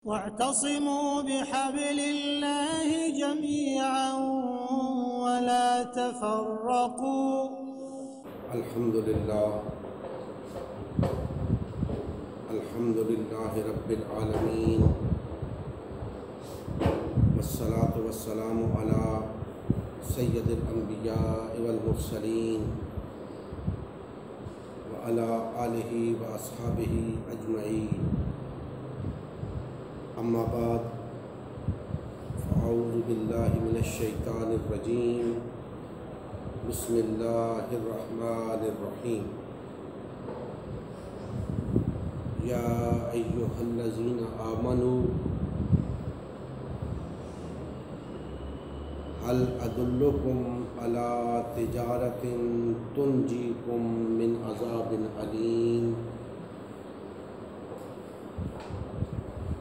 واعتصموا بحبل الله جميعا ولا تفرقوا. الحمد لله رب العالمين، والصلاة والسلام على سید الانبیاء والمرسلین وعلى آلہ واصحابہ اجمعین. اما بعد، فاعوذ باللہ من الشیطان الرجیم. بسم اللہ الرحمن الرحیم. یا ایہا الذین آمنوا هل ادلکم علی تجارۃ تنجیکم من عذاب علیم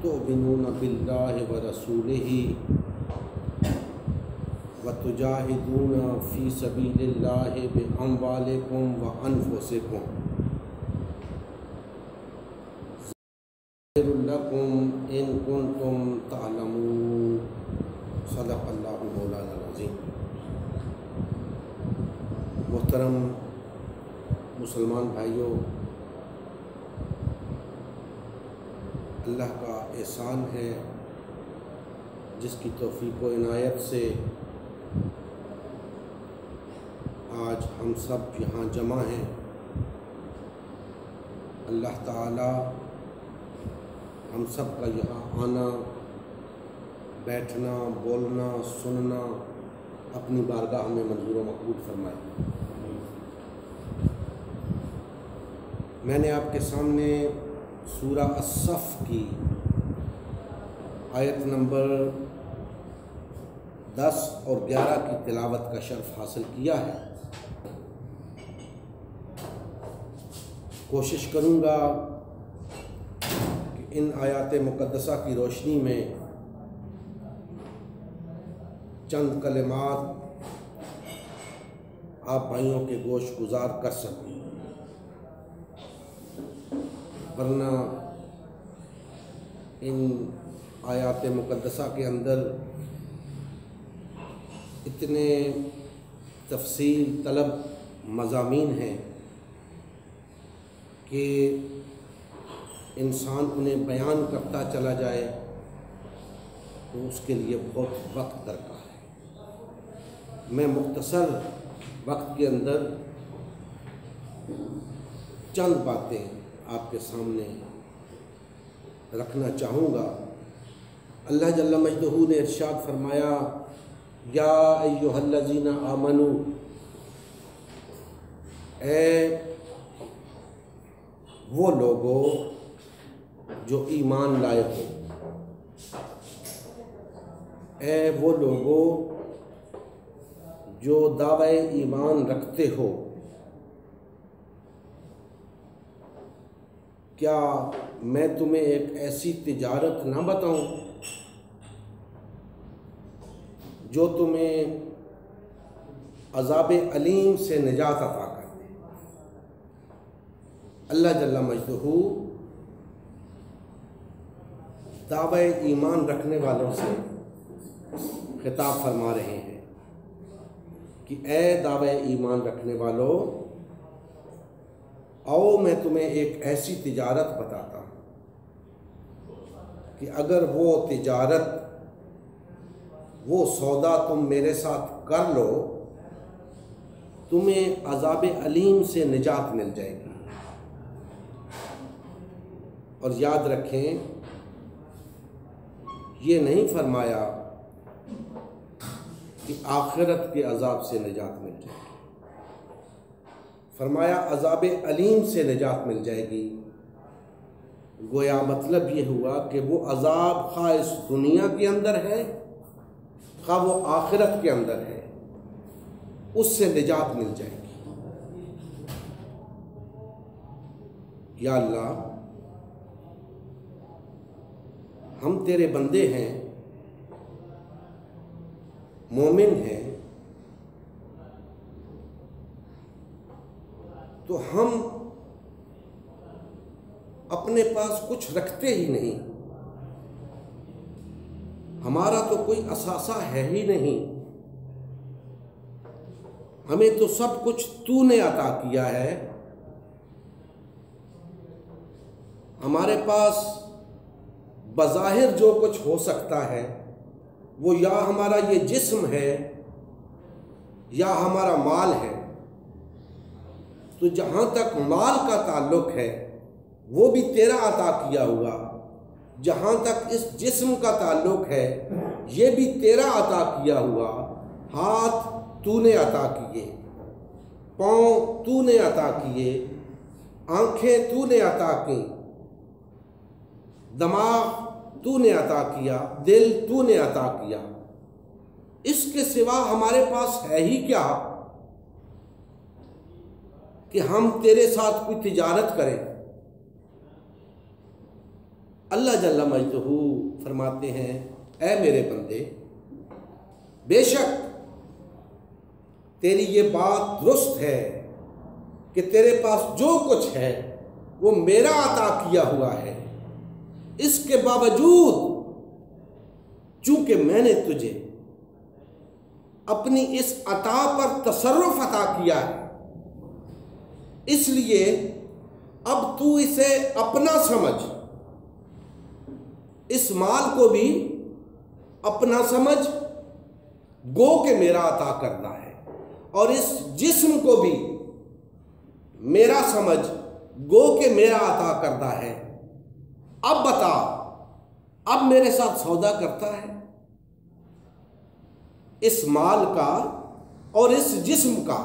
تؤمنون باللہ ورسولہ وتجاہدون فی سبیل اللہ باموالکم وانفسکم خیر لکم ان کنتم تعلمون. صدق اللہ مولانا العظیم. محترم مسلمان بھائیوں، اللہ کا احسان ہے جس کی توفیق و عنایت سے آج ہم سب یہاں جمع ہیں. اللہ تعالی ہم سب کا یہاں آنا، بیٹھنا، بولنا، سننا اپنی بارگاہ میں منظور و مقبول فرمائے. میں نے آپ کے سامنے سورہ الصف کی آیت نمبر 10 اور 11 کی تلاوت کا شرف حاصل کیا ہے. کوشش کروں گا کہ ان آیات مقدسہ کی روشنی میں چند کلمات آپ بھائیوں کے گوش گزار کر سکوں، ورنہ ان آیات مقدسہ کے اندر اتنے تفصیل طلب مضامین ہیں کہ انسان انہیں بیان کرتا چلا جائے تو اس کے لیے بہت وقت درکار ہے. میں مختصر وقت کے اندر چند باتیں آپ کے سامنے رکھنا چاہوں گا. اللہ جل مجدہ نے ارشاد فرمایا، یا ایہا الذین آمنوا، اے وہ لوگوں جو ایمان لائے ہو، اے وہ لوگوں جو دعوی ایمان رکھتے ہو، کیا میں تمہیں ایک ایسی تجارت نہ بتاؤں جو تمہیں عذاب علیم سے نجات عطا کر دے. اللہ جل مجدہ دعوی ایمان رکھنے والوں سے خطاب فرما رہے ہیں کہ اے دعوی ایمان رکھنے والوں، آؤ میں تمہیں ایک ایسی تجارت بتاتا ہوں کہ اگر وہ تجارت، وہ سودا تم میرے ساتھ کر لو، تمہیں عذاب علیم سے نجات مل جائے گی. اور یاد رکھیں، یہ نہیں فرمایا کہ آخرت کے عذاب سے نجات مل جائے گی، فرمایا عذاب علیم سے نجات مل جائے گی. گویا مطلب یہ ہوا کہ وہ عذاب خواہ اس دنیا کے اندر ہے خواہ وہ آخرت کے اندر ہے، اس سے نجات مل جائے گی. یا اللہ، ہم تیرے بندے ہیں، مومن ہیں، تو ہم اپنے پاس کچھ رکھتے ہی نہیں، ہمارا تو کوئی اثاثہ ہے ہی نہیں، ہمیں تو سب کچھ تو نے عطا کیا ہے۔ ہمارے پاس بظاہر جو کچھ ہو سکتا ہے وہ یا ہمارا یہ جسم ہے یا ہمارا مال ہے، تو جہاں تک مال کا تعلق ہے وہ بھی تیرا عطا کیا ہوا، جہاں تک اس جسم کا تعلق ہے یہ بھی تیرا عطا کیا ہوا۔ ہاتھ تو نے عطا کیے، پاؤں تو نے عطا کیے، آنکھیں تو نے عطا کی، دماغ تو نے عطا کیا، دل تو نے عطا کیا۔ اس کے سوا ہمارے پاس ہے ہی کیا کہ ہم تیرے ساتھ کوئی تجارت کریں۔ اللہ جل مجدہ فرماتے ہیں، اے میرے بندے، بے شک تیری یہ بات درست ہے کہ تیرے پاس جو کچھ ہے وہ میرا عطا کیا ہوا ہے، اس کے باوجود چونکہ میں نے تجھے اپنی اس عطا پر تصرف عطا کیا ہے، اس لیے اب تو اسے اپنا سمجھ، اس مال کو بھی اپنا سمجھ، گو کہ میرا عطا کرنا ہے، اور اس جسم کو بھی میرا سمجھ، گو کہ میرا عطا کرنا ہے۔ اب بتا، اب میرے ساتھ سودا کرتا ہے اس مال کا اور اس جسم کا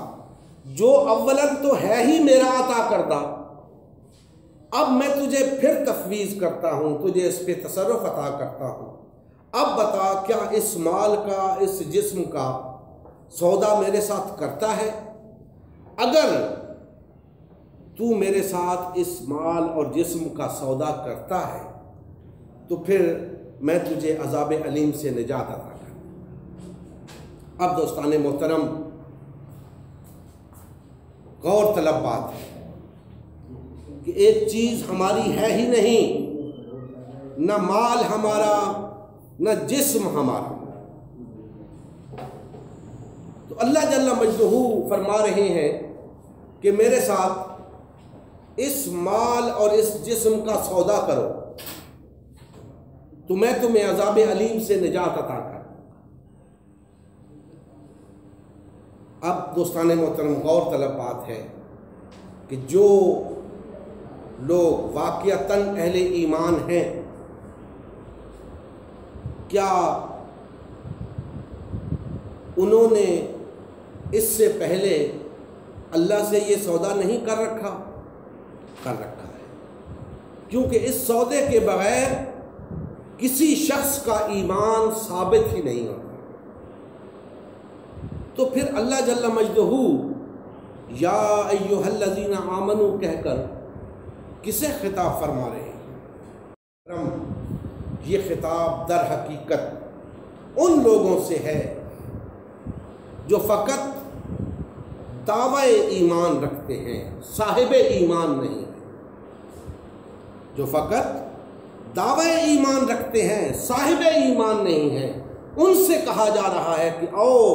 جو اولاً تو ہے ہی میرا عطا کردہ، اب میں تجھے پھر تفویض کرتا ہوں، تجھے اس پہ تصرف عطا کرتا ہوں۔ اب بتا، کیا اس مال کا، اس جسم کا سودا میرے ساتھ کرتا ہے؟ اگر تو میرے ساتھ اس مال اور جسم کا سودا کرتا ہے تو پھر میں تجھے عذاب علیم سے نجات عطا کرتا۔ اب دوستان محترم، غور طلب بات ہے کہ ایک چیز ہماری ہے ہی نہیں، نہ مال ہمارا نہ جسم ہمارا، تو اللہ جل مجدہ فرما رہے ہیں کہ میرے ساتھ اس مال اور اس جسم کا سودا کرو تو میں تمہیں عذاب علیم سے نجات عطا کر۔ اب دوستان محترم، غور طلب بات ہے کہ جو لوگ واقعتاً اہل ایمان ہیں، کیا انہوں نے اس سے پہلے اللہ سے یہ سودا نہیں کر رکھا؟ کر رکھا ہے، کیونکہ اس سودے کے بغیر کسی شخص کا ایمان ثابت ہی نہیں ہوتا۔ تو پھر اللہ جل مجدہ یا ایھا الذین آمنوا کہہ کر کسے خطاب فرما رہے ہیں؟ یہ خطاب در حقیقت ان لوگوں سے ہے جو فقط دعوی ایمان رکھتے ہیں، صاحب ایمان نہیں ہے، جو فقط دعوی ایمان رکھتے ہیں، صاحب ایمان نہیں ہے۔ ان سے کہا جا رہا ہے کہ آؤ،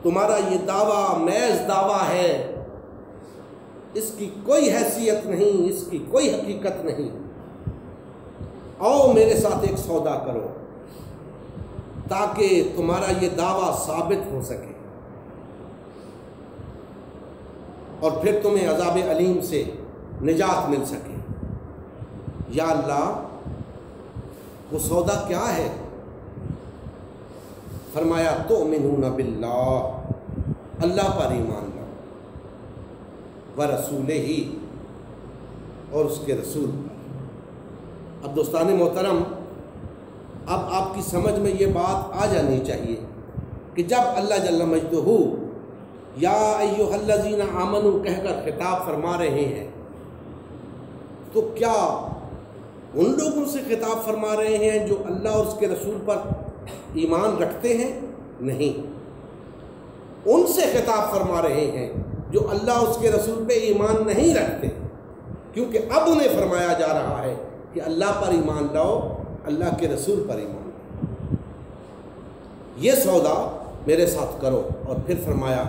تمہارا یہ دعویٰ محض دعویٰ ہے، اس کی کوئی حیثیت نہیں، اس کی کوئی حقیقت نہیں، آؤ میرے ساتھ ایک سودا کرو تاکہ تمہارا یہ دعویٰ ثابت ہو سکے اور پھر تمہیں عذاب علیم سے نجات مل سکے۔ یا اللہ، وہ سودا کیا ہے؟ فرمایا تؤمنون باللہ، اللہ پر ایمان لاؤ، ورسولہ، اور اس کے رسول پر۔ اب دوستان محترم، اب آپ کی سمجھ میں یہ بات آ جانی چاہیے کہ جب اللہ جل مجدہ یا ایھا الذین آمنوا کہہ کر خطاب فرما رہے ہیں تو کیا ان لوگوں سے خطاب فرما رہے ہیں جو اللہ اور اس کے رسول پر ایمان رکھتے ہیں؟ نہیں، ان سے خطاب فرما رہے ہیں جو اللہ اور اس کے رسول پہ ایمان نہیں رکھتے، کیونکہ اب انہیں فرمایا جا رہا ہے کہ اللہ پر ایمان لاؤ اللہ کے رسول پر ایمان لاؤ، یہ سودا میرے ساتھ کرو۔ اور پھر فرمایا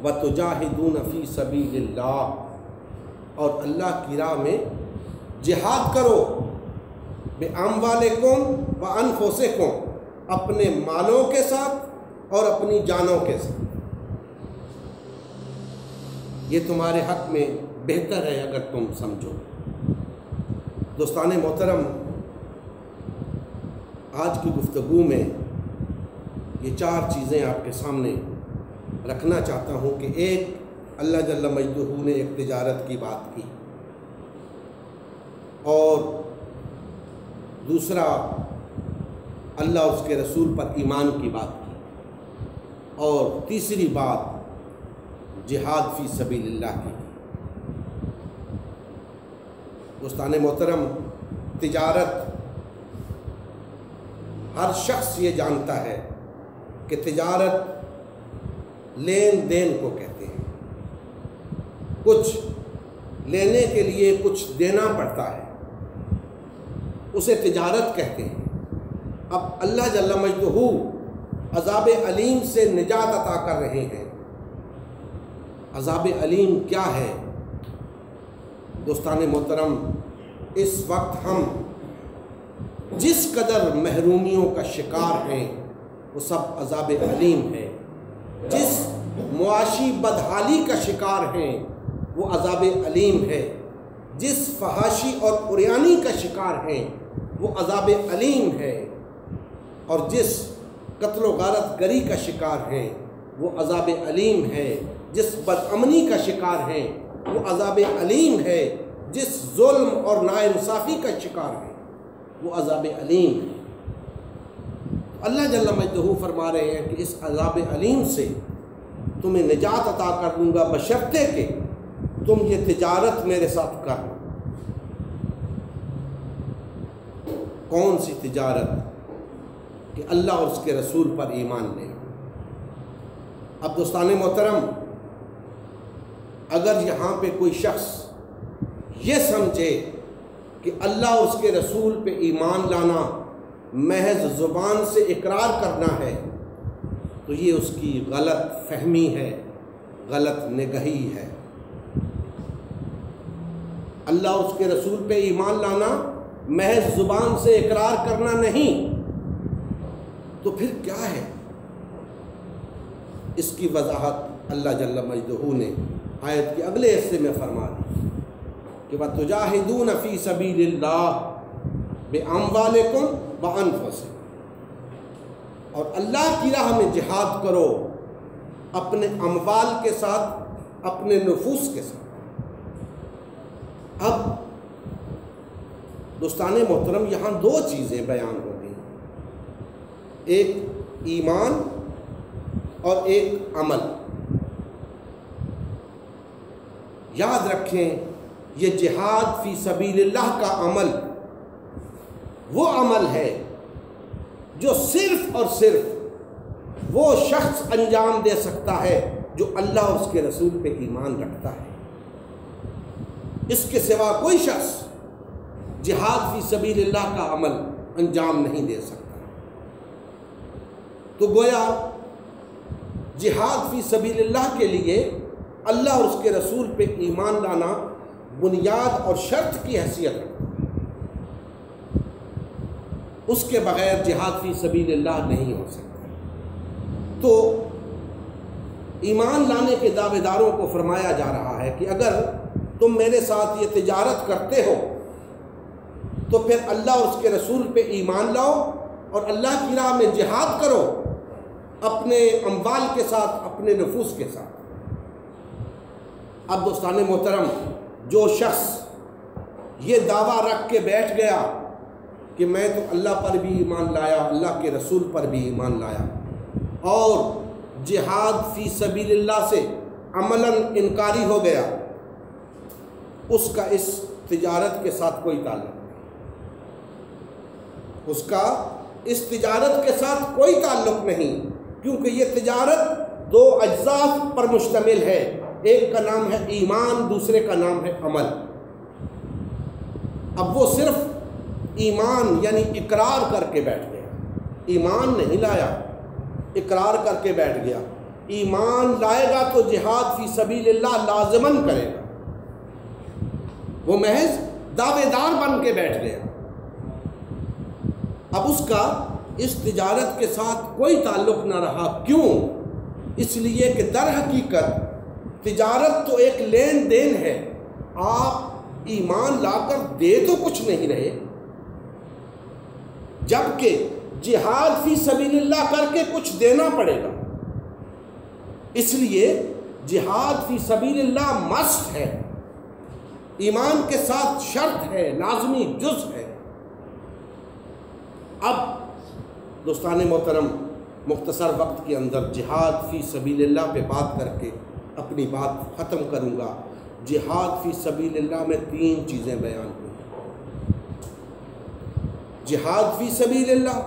وَتُجَاهِدُونَ فِي سَبِيلِ اللَّهِ، اور اللہ کی راہ میں جہاد کرو، بِأَمْوَالِكُمْ وَأَنفُسِكُمْ، اپنے مالوں کے ساتھ اور اپنی جانوں کے ساتھ۔ یہ تمہارے حق میں بہتر ہے اگر تم سمجھو۔ دوستان محترم، آج کی گفتگو میں یہ 4 چیزیں آپ کے سامنے رکھنا چاہتا ہوں کہ ایک، اللہ جل مجدہ نے ایک تجارت کی بات کی، اور دوسرا اللہ اس کے رسول پر ایمان کی بات کی، اور تیسری بات جہاد فی سبیل اللہ کی۔ دوستان محترم، تجارت، ہر شخص یہ جانتا ہے کہ تجارت لین دین کو کہتے ہیں، کچھ لینے کے لیے کچھ دینا پڑتا ہے، اسے تجارت کہتے ہیں۔ اب اللہ جل مجدہ عذاب علیم سے نجات عطا کر رہے ہیں۔ عذاب علیم کیا ہے؟ دوستان محترم، اس وقت ہم جس قدر محرومیوں کا شکار ہیں وہ سب عذاب علیم ہے۔ جس معاشی بدحالی کا شکار ہیں وہ عذاب علیم ہے۔ جس فحاشی اور عریانی کا شکار ہیں وہ عذاب علیم ہے، اور جس قتل و غارت گری کا شکار ہیں وہ عذاب علیم ہے۔ جس بدامنی کا شکار ہیں وہ عذاب علیم ہے۔ جس ظلم اور ناانصافی کا شکار ہیں وہ عذاب علیم ہے۔ اللہ جل مجدہ فرما رہے ہیں کہ اس عذاب علیم سے تمہیں نجات عطا کر دوں گا، بشرطے کہ تم یہ تجارت میرے ساتھ کر۔ کون سی تجارت؟ کہ اللہ اور اس کے رسول پر ایمان لے۔ اب دوستان محترم، اگر یہاں پہ کوئی شخص یہ سمجھے کہ اللہ اور اس کے رسول پہ ایمان لانا محض زبان سے اقرار کرنا ہے، تو یہ اس کی غلط فہمی ہے، غلط نگہی ہے۔ اللہ اور اس کے رسول پہ ایمان لانا محض زبان سے اقرار کرنا نہیں، تو پھر کیا ہے؟ اس کی وضاحت اللہ جل مجدہ نے آیت کے اگلے حصے میں فرما دی کہ وَتُجَاهِدُونَ فِي سَبِيلِ اللَّهِ بِأَمْوَالِكُمْ وَأَنفُسِكُمْ، اور اللہ کی راہ میں جہاد کرو اپنے اموال کے ساتھ، اپنے نفوس کے ساتھ۔ اب دوستان محترم، یہاں 2 چیزیں بیان ہو گئی، ایک ایمان اور ایک عمل۔ یاد رکھیں، یہ جہاد فی سبیل اللہ کا عمل وہ عمل ہے جو صرف اور صرف وہ شخص انجام دے سکتا ہے جو اللہ اور اس کے رسول پہ ایمان رکھتا ہے۔ اس کے سوا کوئی شخص جہاد فی سبیل اللہ کا عمل انجام نہیں دے سکتا۔ تو گویا جہاد فی سبیل اللہ کے لیے اللہ اور اس کے رسول پہ ایمان لانا بنیاد اور شرط کی حیثیت رکھتا ہے۔ اس کے بغیر جہاد فی سبیل اللہ نہیں ہو سکتا۔ تو ایمان لانے کے دعوے داروں کو فرمایا جا رہا ہے کہ اگر تم میرے ساتھ یہ تجارت کرتے ہو تو پھر اللہ اور اس کے رسول پہ ایمان لاؤ اور اللہ کی راہ میں جہاد کرو اپنے اموال کے ساتھ، اپنے نفوس کے ساتھ۔ اب دوستان محترم، جو شخص یہ دعویٰ رکھ کے بیٹھ گیا کہ میں تو اللہ پر بھی ایمان لایا، اللہ کے رسول پر بھی ایمان لایا، اور جہاد فی سبیل اللہ سے عملاً انکاری ہو گیا، اس کا اس تجارت کے ساتھ کوئی تعلق نہیں، اس کا اس تجارت کے ساتھ کوئی تعلق نہیں، کیونکہ یہ تجارت 2 اجزاء پر مشتمل ہے، ایک کا نام ہے ایمان، دوسرے کا نام ہے عمل۔ اب وہ صرف ایمان یعنی اقرار کر کے بیٹھ گیا، ایمان نہیں لایا، اقرار کر کے بیٹھ گیا۔ ایمان لائے گا تو جہاد فی سبیل اللہ لازماً کرے گا، وہ محض دعوے دار بن کے بیٹھ گیا۔ اب اس کا اس تجارت کے ساتھ کوئی تعلق نہ رہا۔ کیوں؟ اس لیے کہ در حقیقت تجارت تو ایک لین دین ہے، آپ ایمان لا کر دے تو کچھ نہیں رہے، جبکہ جہاد فی سبیل اللہ کر کے کچھ دینا پڑے گا۔ اس لیے جہاد فی سبیل اللہ مسٹ ہے، ایمان کے ساتھ شرط ہے، لازمی جز ہے۔ اب دوستان محترم، مختصر وقت کے اندر جہاد فی سبیل اللہ پہ بات کر کے اپنی بات ختم کروں گا۔ جہاد فی سبیل اللہ میں 3 چیزیں بیان ہوئی: جہاد فی سبیل اللہ،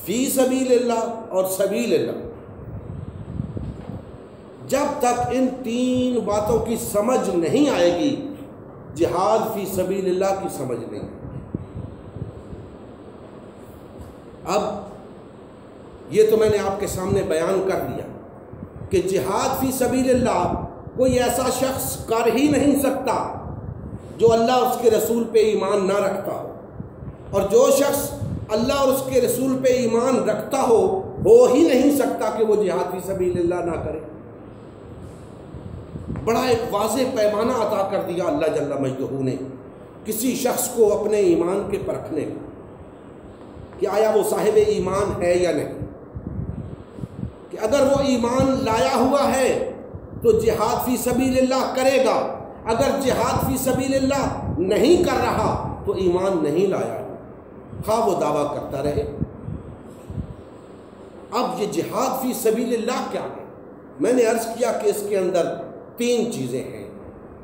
فی سبیل اللہ اور سبیل اللہ۔ جب تک ان 3 باتوں کی سمجھ نہیں آئے گی، جہاد فی سبیل اللہ کی سمجھ نہیں آئے گی۔ اب یہ تو میں نے آپ کے سامنے بیان کر دیا کہ جہاد فی سبیل اللہ کوئی ایسا شخص کر ہی نہیں سکتا جو اللہ اور اس کے رسول پہ ایمان نہ رکھتا ہو، اور جو شخص اللہ اور اس کے رسول پہ ایمان رکھتا ہو ہی نہیں سکتا کہ وہ جہاد فی سبیل اللہ نہ کرے۔ بڑا ایک واضح پیمانہ عطا کر دیا اللہ جل مجدہ نے کسی شخص کو اپنے ایمان کے پرکھنے کا کہ آیا وہ صاحب ایمان ہے یا نہیں، کہ اگر وہ ایمان لایا ہوا ہے تو جہاد فی سبیل اللہ کرے گا، اگر جہاد فی سبیل اللہ نہیں کر رہا تو ایمان نہیں لایا، خواہ وہ دعویٰ کرتا رہے۔ اب یہ جہاد فی سبیل اللہ کیا ہے؟ میں نے عرض کیا کہ اس کے اندر 3 چیزیں ہیں۔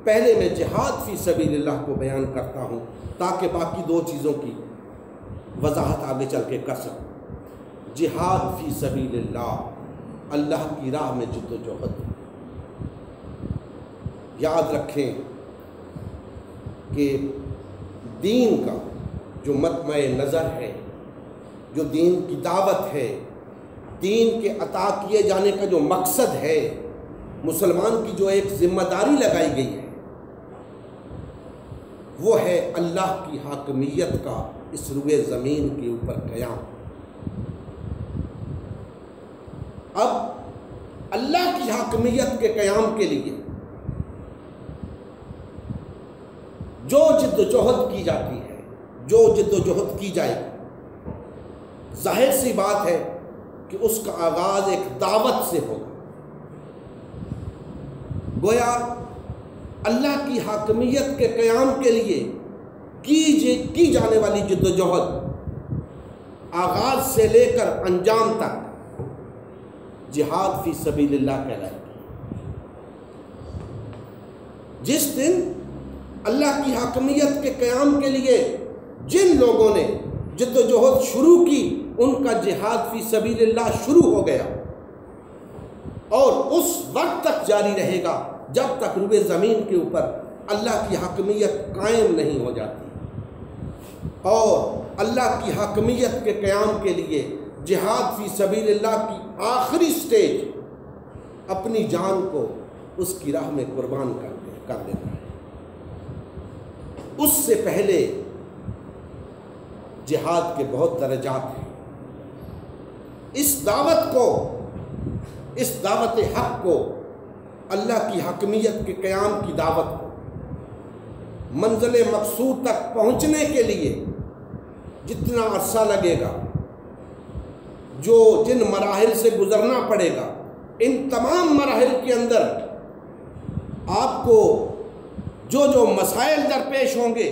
پہلے میں جہاد فی سبیل اللہ کو بیان کرتا ہوں تاکہ باقی 2 چیزوں کی وضاحت آگے چل کے کر سکوں۔ جہاد فی سبیل اللہ، اللہ کی راہ میں جد و جہد۔ یاد رکھیں کہ دین کا جو مطمع نظر ہے، جو دین کی دعوت ہے، دین کے عطا کیے جانے کا جو مقصد ہے، مسلمان کی جو ایک ذمہ داری لگائی گئی ہے، وہ ہے اللہ کی حاکمیت کا اس روئے زمین کے اوپر قیام۔ اب اللہ کی حاکمیت کے قیام کے لیے جو جد و جہد کی جاتی ہے، جو جد و جہد کی جائے گی، ظاہر سی بات ہے کہ اس کا آغاز ایک دعوت سے ہوگا۔ گویا اللہ کی حاکمیت کے قیام کے لیے کی جانے والی جد و جہد آغاز سے لے کر انجام تک جہاد فی سبیل اللہ کہلائے گی۔ جس دن اللہ کی حاکمیت کے قیام کے لیے جن لوگوں نے جد و جہد شروع کی، ان کا جہاد فی سبیل اللہ شروع ہو گیا، اور اس وقت تک جاری رہے گا جب تک روئے زمین کے اوپر اللہ کی حاکمیت قائم نہیں ہو جاتی۔ اور اللہ کی حاکمیت کے قیام کے لیے جہاد فی سبیل اللہ کی آخری سٹیج اپنی جان کو اس کی راہ میں قربان کر دیتا ہے۔ اس سے پہلے جہاد کے بہت درجات ہیں۔ اس دعوت کو، اس دعوت حق کو، اللہ کی حاکمیت کے قیام کی دعوت کو منزل مقصود تک پہنچنے کے لیے جتنا عرصہ لگے گا، جن مراحل سے گزرنا پڑے گا، ان تمام مراحل کے اندر آپ کو جو مسائل درپیش ہوں گے،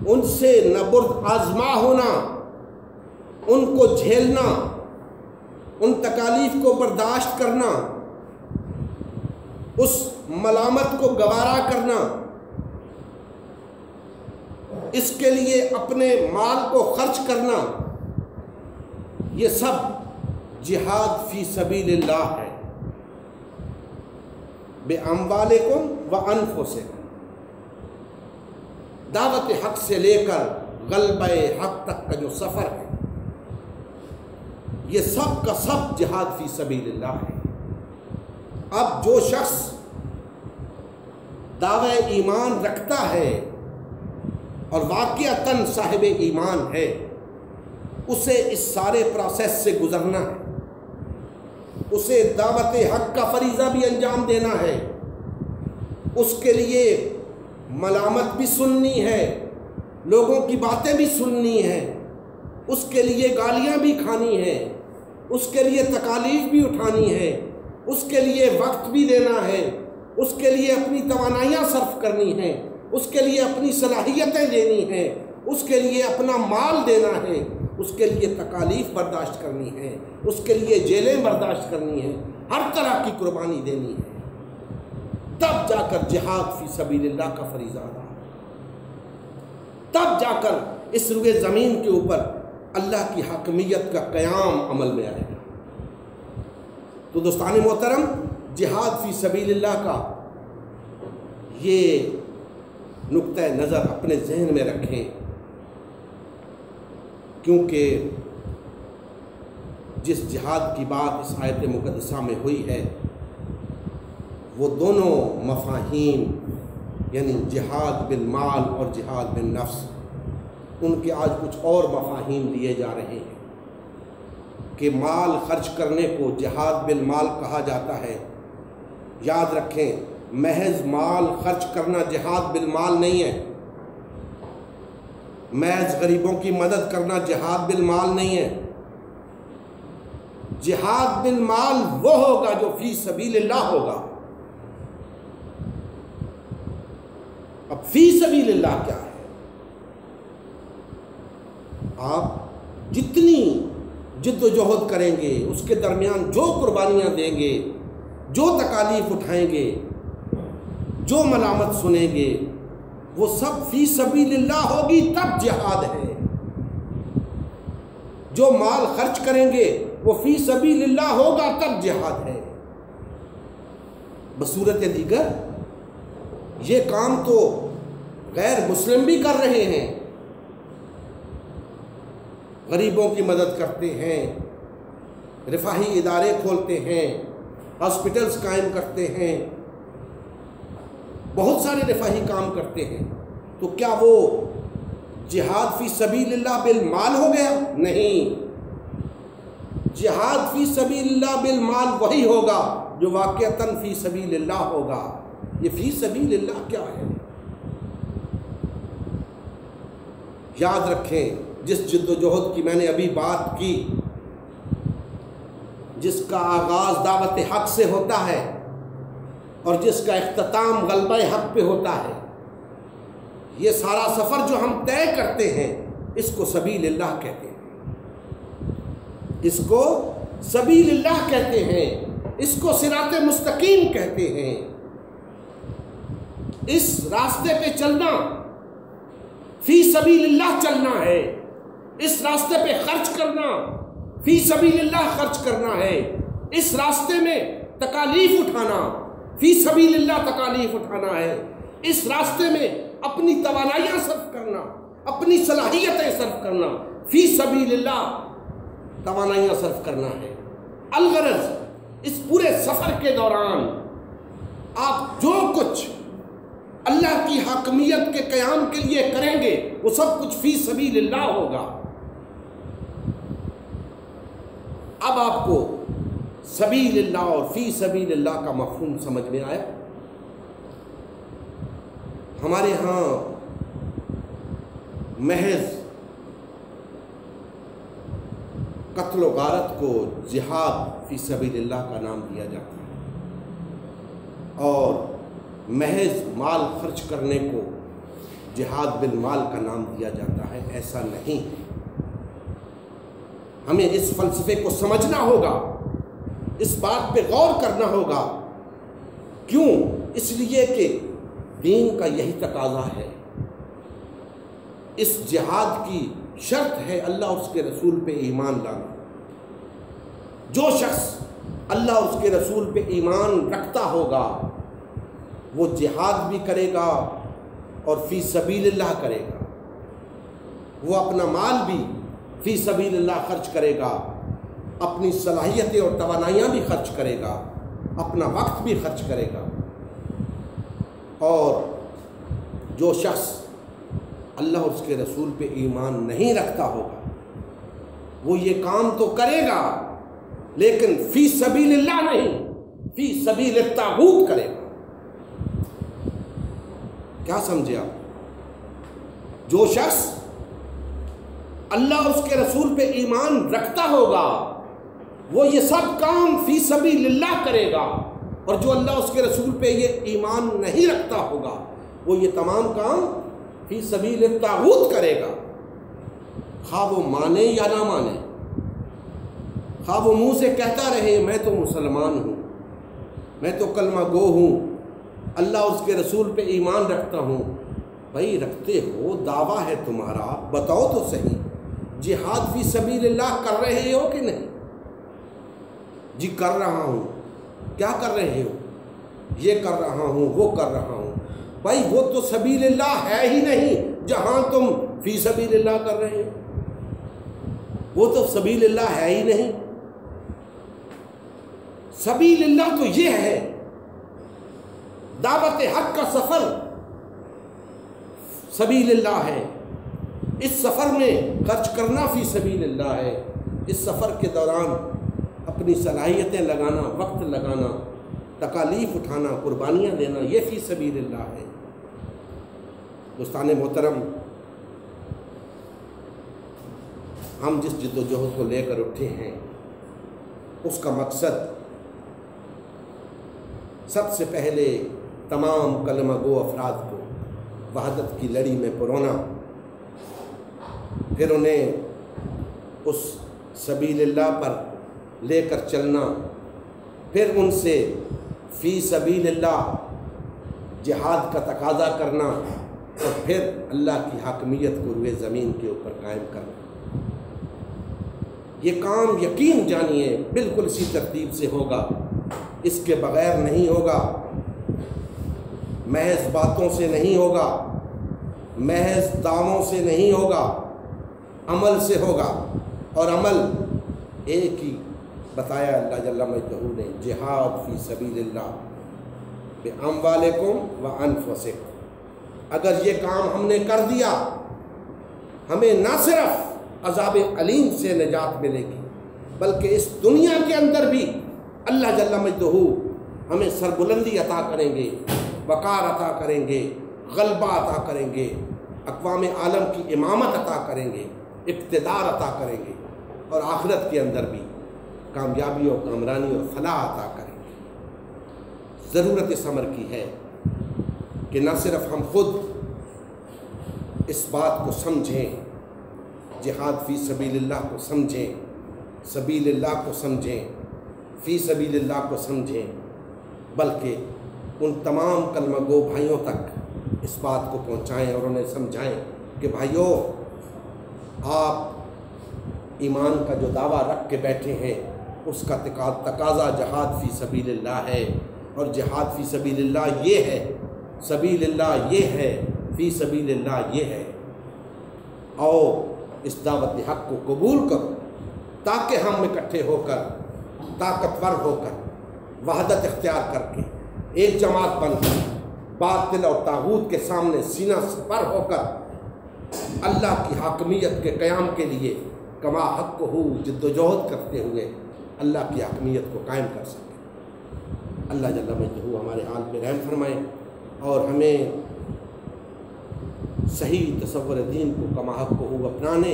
ان سے نبرد آزما ہونا، ان کو جھیلنا، ان تکالیف کو برداشت کرنا، اس ملامت کو گوارا کرنا، اس کے لیے اپنے مال کو خرچ کرنا، یہ سب جہاد فی سبیل اللہ ہے۔ بِأَمْوَالِكُمْ وَأَنفُسِكُمْ، دعوت حق سے لے کر غلبہ حق تک کا جو سفر ہے، یہ سب کا سب جہاد فی سبیل اللہ ہے۔ اب جو شخص دعوی ایمان رکھتا ہے اور واقعتاً صاحب ایمان ہے، اسے اس سارے پروسیس سے گزرنا ہے، اسے دعوت حق کا فریضہ بھی انجام دینا ہے، اس کے لیے ملامت بھی سننی ہے، لوگوں کی باتیں بھی سننی ہیں، اس کے لیے گالیاں بھی کھانی ہیں، اس کے لیے تکالیف بھی اٹھانی ہے، اس کے لیے وقت بھی دینا ہے، اس کے لیے اپنی توانائیاں صرف کرنی ہیں، اس کے لیے اپنی صلاحیتیں دینی ہیں، اس کے لیے اپنا مال دینا ہے، اس کے لیے تکالیف برداشت کرنی ہے، اس کے لیے جیلیں برداشت کرنی ہیں، ہر طرح کی قربانی دینی ہے، تب جا کر جہاد فی سبیل اللہ کا فریضہ ادا ہے، تب جا کر اس روئے زمین کے اوپر اللہ کی حاکمیت کا قیام عمل میں آئے گا۔ تو دوستان محترم، جہاد فی سبیل اللہ کا یہ نقطہ نظر اپنے ذہن میں رکھیں، کیونکہ جس جہاد کی بات اس آیت مقدسہ میں ہوئی ہے، وہ دونوں مفاہیم یعنی جہاد بالمال اور جہاد بالنفس، ان کے آج کچھ اور مفاہیم لیے جا رہے ہیں کہ مال خرچ کرنے کو جہاد بالمال کہا جاتا ہے۔ یاد رکھیں، محض مال خرچ کرنا جہاد بالمال نہیں ہے، محض غریبوں کی مدد کرنا جہاد بالمال نہیں ہے۔ جہاد بالمال وہ ہوگا جو فی سبیل اللہ ہوگا۔ اب فی سبیل اللہ کیا ہے؟ آپ جتنی جد و جہد کریں گے، اس کے درمیان جو قربانیاں دیں گے، جو تکالیف اٹھائیں گے، جو ملامت سنیں گے، وہ سب فی سبیل اللہ ہوگی، تب جہاد ہے۔ جو مال خرچ کریں گے وہ فی سبیل اللہ ہوگا، تب جہاد ہے۔ بصورت دیگر یہ کام تو غیر مسلم بھی کر رہے ہیں، غریبوں کی مدد کرتے ہیں، رفاہی ادارے کھولتے ہیں، ہاسپٹلز قائم کرتے ہیں، بہت سارے رفاہی کام کرتے ہیں، تو کیا وہ جہاد فی سبیل اللہ بالمال ہو گیا؟ نہیں، جہاد فی سبیل اللہ بالمال وہی ہوگا جو واقعتاً فی سبیل اللہ ہوگا۔ یہ فی سبیل اللہ کیا ہے؟ یاد رکھیں، جس جد و جہد کی میں نے ابھی بات کی، جس کا آغاز دعوت حق سے ہوتا ہے اور جس کا اختتام غلبہ حق پہ ہوتا ہے، یہ سارا سفر جو ہم طے کرتے ہیں، اس کو سبیل اللہ کہتے ہیں، اس کو سبیل اللہ کہتے ہیں، اس کو صراط مستقیم کہتے ہیں۔ اس راستے پہ چلنا فی سبیل اللہ چلنا ہے، اس راستے پہ خرچ کرنا فی سبیل اللہ خرچ کرنا ہے، اس راستے میں تکالیف اٹھانا فی سبیل اللہ تکالیف اٹھانا ہے، اس راستے میں اپنی توانائیاں صرف کرنا، اپنی صلاحیتیں صرف کرنا فی سبیل اللہ توانائیاں صرف کرنا ہے۔ الغرض اس پورے سفر کے دوران آپ جو کچھ اللہ کی حاکمیت کے قیام کے لیے کریں گے، وہ سب کچھ فی سبیل اللہ ہوگا۔ اب آپ کو سبیل اللہ اور فی سبیل اللہ کا مفہوم سمجھ میں آیا؟ ہمارے ہاں محض قتل و غارت کو جہاد فی سبیل اللہ کا نام دیا جاتا ہے، اور محض مال خرچ کرنے کو جہاد بالمال کا نام دیا جاتا ہے۔ ایسا نہیں، ہمیں اس فلسفے کو سمجھنا ہوگا، اس بات پہ غور کرنا ہوگا۔ کیوں؟ اس لیے کہ دین کا یہی تقاضا ہے، اس جہاد کی شرط ہے اللہ اور اس کے رسول پہ ایمان لانا۔ جو شخص اللہ اور اس کے رسول پہ ایمان رکھتا ہوگا، وہ جہاد بھی کرے گا، اور فی سبیل اللہ کرے گا، وہ اپنا مال بھی فی سبیل اللہ خرچ کرے گا، اپنی صلاحیتیں اور توانائیاں بھی خرچ کرے گا، اپنا وقت بھی خرچ کرے گا۔ اور جو شخص اللہ اور اس کے رسول پہ ایمان نہیں رکھتا ہوگا وہ یہ کام تو کرے گا لیکن فی سبیل اللہ نہیں، فی سبیل الطاغوت کرے گا۔ کیا سمجھے آپ؟ جو شخص اللہ اور اس کے رسول پہ ایمان رکھتا ہوگا وہ یہ سب کام فی سبیل اللہ کرے گا، اور جو اللہ اور اس کے رسول پہ یہ ایمان نہیں رکھتا ہوگا وہ یہ تمام کام فی سبیل الطاغوت کرے گا، خواہ وہ مانے یا نہ مانے، خواہ وہ منہ سے کہتا رہے میں تو مسلمان ہوں، میں تو کلمہ گو ہوں، اللہ اور اس کے رسول پہ ایمان رکھتا ہوں۔ بھائی رکھتے ہو، دعویٰ ہے تمہارا، بتاؤ تو صحیح، جہاد فی سبیل اللہ کر رہے ہو کہ نہیں؟ جی کر رہا ہوں۔ کیا کر رہے ہو؟ یہ کر رہا ہوں، وہ کر رہا ہوں۔ بھائی وہ تو سبیل اللہ ہے ہی نہیں جہاں تم فی سبیل اللہ کر رہے ہو، وہ تو سبیل اللہ ہے ہی نہیں۔ سبیل اللہ تو یہ ہے، دعوت حق کا سفر سبیل اللہ ہے، اس سفر میں خرچ کرنا فی سبیل اللہ ہے، اس سفر کے دوران اپنی صلاحیتیں لگانا، وقت لگانا، تکالیف اٹھانا، قربانیاں دینا، یہ فی سبیل اللہ ہے۔ دوستان محترم، ہم جس جد و جہد کو لے کر اٹھے ہیں اس کا مقصد سب سے پہلے تمام کلمہ گو افراد کو وحدت کی لڑی میں پرونا، پھر انہیں اس سبیل اللہ پر لے کر چلنا، پھر ان سے فی سبیل اللہ جہاد کا تقاضا کرنا، اور پھر اللہ کی حاکمیت کو روئے زمین کے اوپر قائم کرنا۔ یہ کام یقین جانیے بالکل اسی ترتیب سے ہوگا، اس کے بغیر نہیں ہوگا، محض باتوں سے نہیں ہوگا، محض دعووں سے نہیں ہوگا، عمل سے ہوگا۔ اور عمل ایک ہی بتایا اللہ جل مجدہ نے، جہاد فی سبیل اللہ بِأَمْوَالِكُمْ وَأَنفُسِكُمْ۔ اگر یہ کام ہم نے کر دیا ہمیں نہ صرف عذاب علیم سے نجات ملے گی بلکہ اس دنیا کے اندر بھی اللہ جل مجدہ ہمیں سربلندی عطا کریں گے، وقار عطا کریں گے، غلبہ عطا کریں گے، اقوام عالم کی امامت عطا کریں گے، اقتدار عطا کریں گے، اور آخرت کے اندر بھی کامیابی اور کامرانی اور فلاح عطا کریں گے۔ ضرورت اس امر کی ہے کہ نہ صرف ہم خود اس بات کو سمجھیں، جہاد فی سبیل اللہ کو سمجھیں، سبیل اللہ کو سمجھیں، فی سبیل اللہ کو سمجھیں، بلکہ ان تمام کلمہ گو بھائیوں تک اس بات کو پہنچائیں اور انہیں سمجھائیں کہ بھائیوں، آپ ایمان کا جو دعویٰ رکھ کے بیٹھے ہیں اس کا تقاضا جہاد فی سبیل اللہ ہے، اور جہاد فی سبیل اللہ یہ ہے، سبیل اللہ یہ ہے، فی سبیل اللہ یہ ہے۔ آؤ اس دعوت حق کو قبول کرو تاکہ ہم اکٹھے ہو کر، طاقتور ہو کر، وحدت اختیار کر کے، ایک جماعت بن کر، باطل اور طاغوت کے سامنے سینہ سپر ہو کر اللہ کی حاکمیت کے قیام کے لیے کما حق ہو جد و جہد کرتے ہوئے اللہ کی حاکمیت کو قائم کر سکیں۔ اللہ جل مجدہ ہمارے حال پہ رحم فرمائے اور ہمیں صحیح تصور دین کو کما حق ہو اپنانے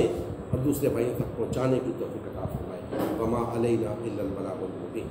اور دوسرے بھائیوں تک پہنچانے کی توفیق عطا فرمائے۔ وما علینا الا البلاغ المبین۔